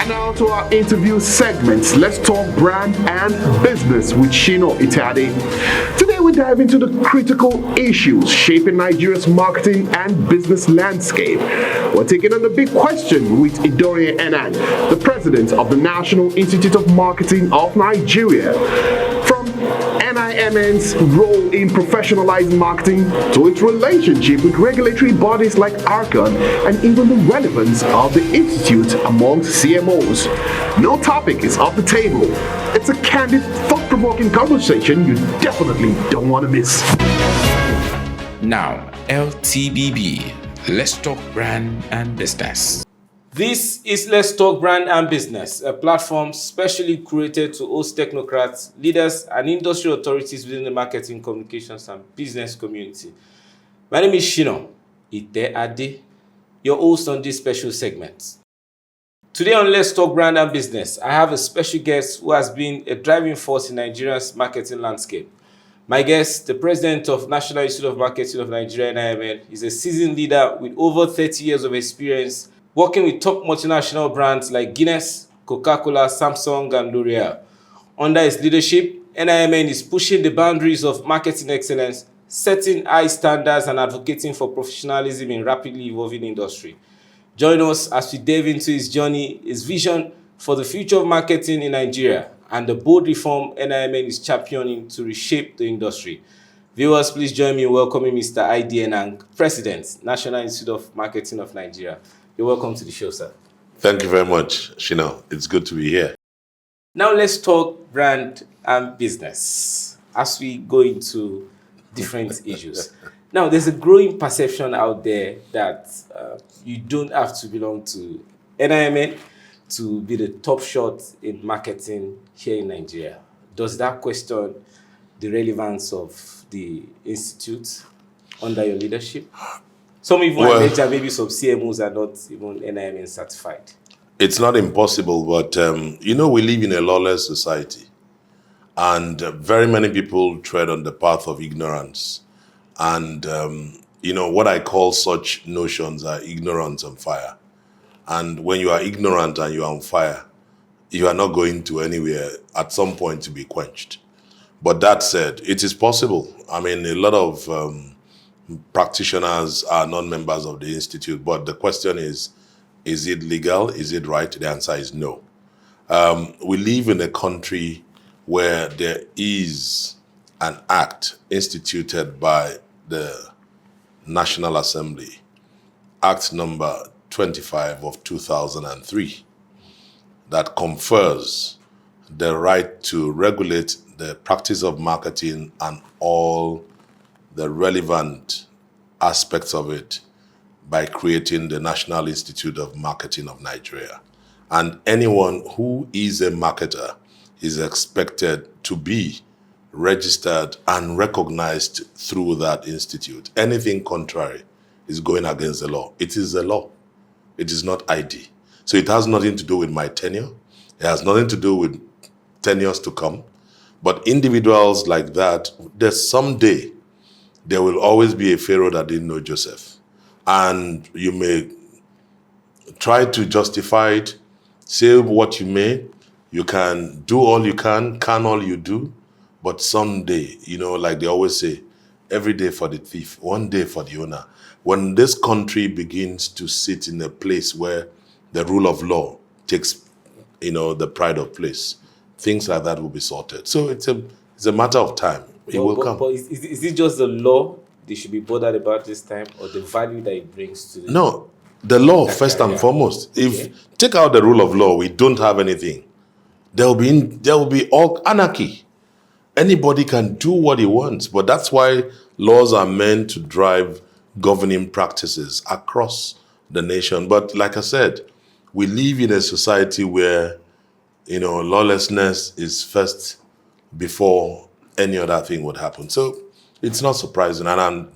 And now to our interview segments. Let's talk brand and business with Shina ITEADE. Today we dive into the critical issues shaping Nigeria's marketing and business landscape. We're taking on the big question with Idy Enang, the president of the National Institute of Marketing of Nigeria. From NIMN's role in professionalizing marketing to its relationship with regulatory bodies like ARCON and even the relevance of the institute amongst CMOs. No topic is off the table. It's a candid, thought-provoking conversation you definitely don't want to miss. Now, LTBB, let's talk brand and business. This is Let's Talk Brand and Business, a platform specially curated to host technocrats, leaders, and industry authorities within the marketing, communications, and business community. My name is Shina ITEADE, your host on this special segment. Today on Let's Talk Brand and Business, I have a special guest who has been a driving force in Nigeria's marketing landscape. My guest, the president of National Institute of Marketing of Nigeria, NIMN, is a seasoned leader with over 30 years of experience working with top multinational brands like Guinness, Coca-Cola, Samsung, and L'Oreal. Under his leadership, NIMN is pushing the boundaries of marketing excellence, setting high standards, and advocating for professionalism in rapidly evolving industry. Join us as we delve into his journey, his vision for the future of marketing in Nigeria, and the bold reform NIMN is championing to reshape the industry. Viewers, please join me in welcoming Mr. Idy Enang, President, National Institute of Marketing of Nigeria. You're welcome to the show, sir. Thank you very much, Shina. It's good to be here. Now let's talk brand and business as we go into different issues. Now, there's a growing perception out there that you don't have to belong to NIMN to be the top shot in marketing here in Nigeria. Does that question the relevance of the institute under your leadership? Some even admit that maybe some CMOs are not even NIMN certified. It's not impossible, but we live in a lawless society. And very many people tread on the path of ignorance. And, what I call such notions are ignorance on fire. And when you are ignorant and you are on fire, you are not going to anywhere at some point to be quenched. But that said, it is possible. I mean, a lot of practitioners are not members of the institute, but the question is it legal? Is it right? The answer is no. We live in a country where there is an act instituted by the National Assembly, Act number 25 of 2003, that confers the right to regulate the practice of marketing and all the relevant aspects of it by creating the National Institute of Marketing of Nigeria. And anyone who is a marketer is expected to be registered and recognized through that institute. Anything contrary is going against the law. It is the law. It is not ID. So it has nothing to do with my tenure. It has nothing to do with tenures to come. But individuals like that, there's someday there will always be a Pharaoh that didn't know Joseph. And you may try to justify it, say what you may, you can do all you can all you do, but someday, like they always say, every day for the thief, one day for the owner. When this country begins to sit in a place where the rule of law takes, the pride of place, things like that will be sorted. So it's a matter of time. It will come. But is it just the law they should be bothered about this time, or the value that it brings to the... No, the law first and foremost. If take out the rule of law, we don't have anything. There will be all anarchy. Anybody can do what he wants, but that's why laws are meant to drive governing practices across the nation. But like I said, we live in a society where, lawlessness is first before any other thing would happen. So it's not surprising, and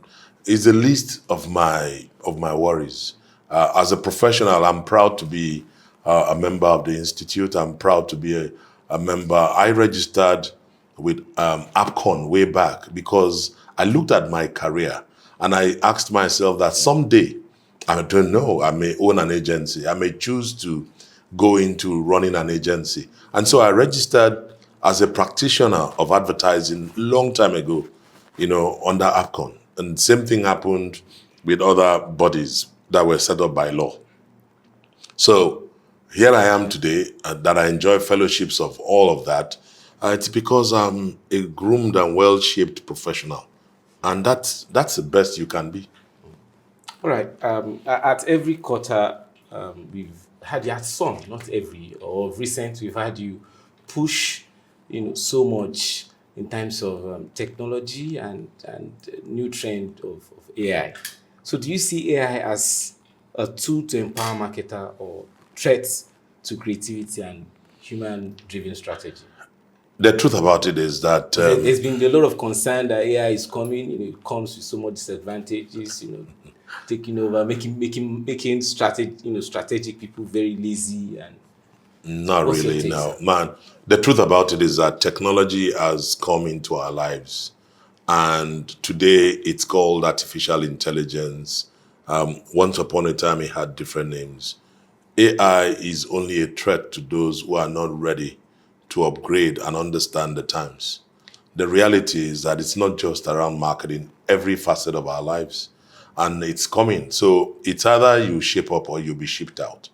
it's the least of my worries. As a professional, I'm proud to be a member of the institute. I'm proud to be a member. I registered with APCON way back because I looked at my career and I asked myself that someday, I don't know, I may own an agency. I may choose to go into running an agency. And so I registered as a practitioner of advertising long time ago, under APCON. And same thing happened with other bodies that were set up by law. So here I am today, that I enjoy fellowships of all of that. It's because I'm a groomed and well-shaped professional. And that's the best you can be. All right. At every quarter, we've had you, at some, not every, or recent, we've had you push, so much in terms of technology and new trend of AI. So do you see AI as a tool to empower marketer or threat to creativity and human-driven strategy? The truth about it is that There's been a lot of concern that AI is coming. It comes with so much disadvantages. Taking over, making strategic people very lazy. And not really, no, man. The truth about it is that technology has come into our lives, and today it's called artificial intelligence. Once upon a time, it had different names. AI is only a threat to those who are not ready to upgrade and understand the times. The reality is that it's not just around marketing, every facet of our lives, and it's coming. So it's either you shape up or you'll be shipped out.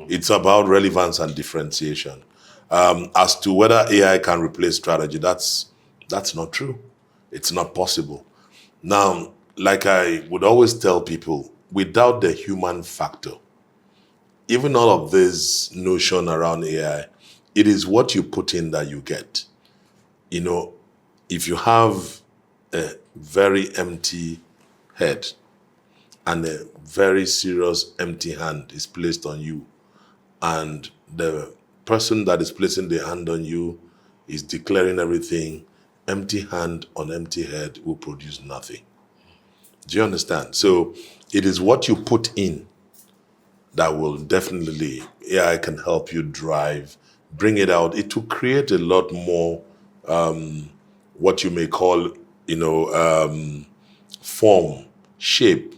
It's about relevance and differentiation. As to whether AI can replace strategy, that's not true. It's not possible. Now, like I would always tell people, without the human factor, even all of this notion around AI, it is what you put in that you get. If you have a very empty head and a very serious empty hand is placed on you, and the person that is placing the hand on you is declaring everything, empty hand on empty head will produce nothing. Do you understand? So it is what you put in that will definitely, AI can help you drive, bring it out. It will create a lot more, what you may call, form, shape,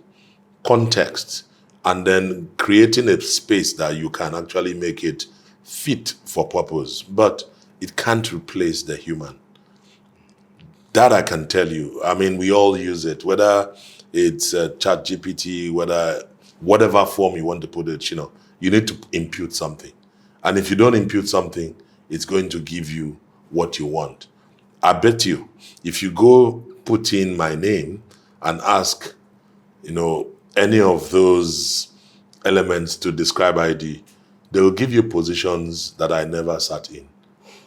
context, and then creating a space that you can actually make it fit for purpose. But it can't replace the human. That I can tell you. I mean, we all use it, whether it's ChatGPT, whatever form you want to put it, you need to impute something. And if you don't impute something, it's going to give you what you want. I bet you, if you go put in my name and ask, any of those elements to describe ID, they will give you positions that I never sat in.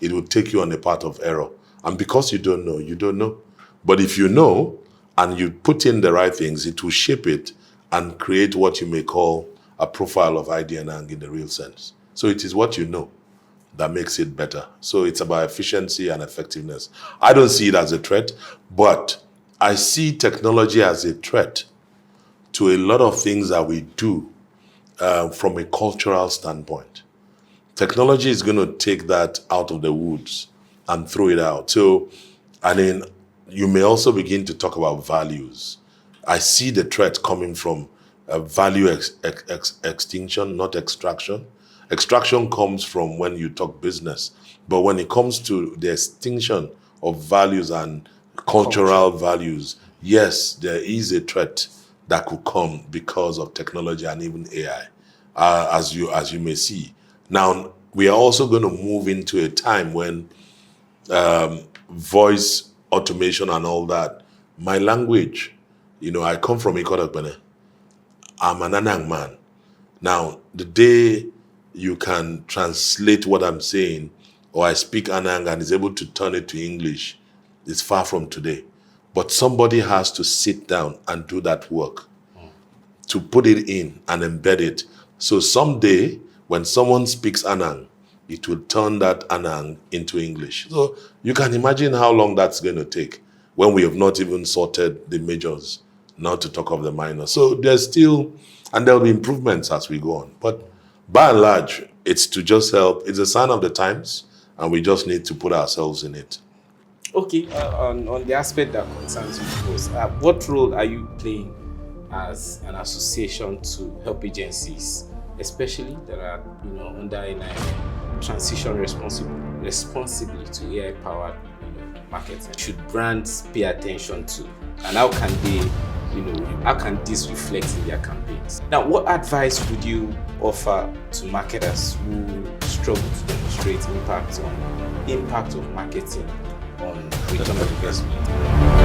It will take you on a path of error. And because you don't know, you don't know. But if you know and you put in the right things, it will shape it and create what you may call a profile of Idy Enang in the real sense. So it is what you know that makes it better. So it's about efficiency and effectiveness. I don't see it as a threat, but I see technology as a threat to a lot of things that we do from a cultural standpoint. Technology is going to take that out of the woods and throw it out. So, you may also begin to talk about values. I see the threat coming from value extinction, not extraction. Extraction comes from when you talk business. But when it comes to the extinction of values and cultural values, yes, there is a threat that could come because of technology and even AI, as you may see. Now, we are also going to move into a time when voice automation and all that. My language, I come from Idorenyen. I'm an Anang man. Now, the day you can translate what I'm saying, or I speak Anang and is able to turn it to English, it's far from today. But somebody has to sit down and do that work to put it in and embed it. So someday, when someone speaks Anang, it will turn that Anang into English. So you can imagine how long that's going to take when we have not even sorted the majors, not to talk of the minors. So there's still, and there'll be improvements as we go on. But by and large, it's to just help. It's a sign of the times, and we just need to put ourselves in it. Okay, on the aspect that concerns you most, what role are you playing as an association to help agencies especially that are under NIMN, transition responsibly to AI-powered marketing? Should brands pay attention to, and how can they, how can this reflect in their campaigns? Now, what advice would you offer to marketers who struggle to demonstrate impact of marketing on return on investment?